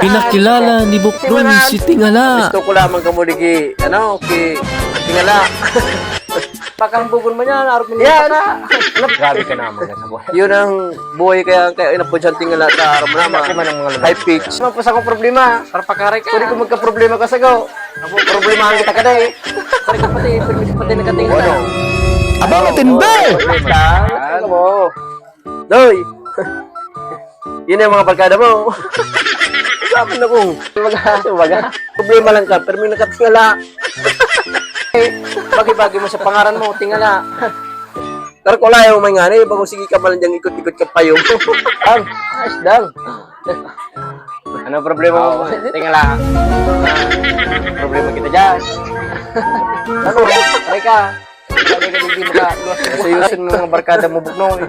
Pinakilala ni Buknoy si Tingala. Gusto ko lamang kamuligi, Tingala. Pakang bugon mo niya, narap mo Yan! Grabe ka naman sa buhay. Yun ang buhay kaya inapod siyang tingala sa araw mo naman. High pitch. Ano po sa akong problema? Para pakaray ka. Pwede ko magka-problema ka sa gaw. Problemahan kita ka na eh. Pwede ka pati nakatingin na. Aba, matindi! Ano mo? Doy! Yun yung mga barkada mo. Sabi na kong, problema lang ka, pero may nakatingala. Bagi-bagi mo sa pangaran mo, tingala. Pero kung layo may nga bago sige ka malang diyang ikot-ikot ka pa yung. Ayos lang. Ano problema mo? Tingala. Problema kita dyan. Ano? Aray ka. Sabi ka, hindi mo ka. Sayusin mo mga barkada mo, Buknoy.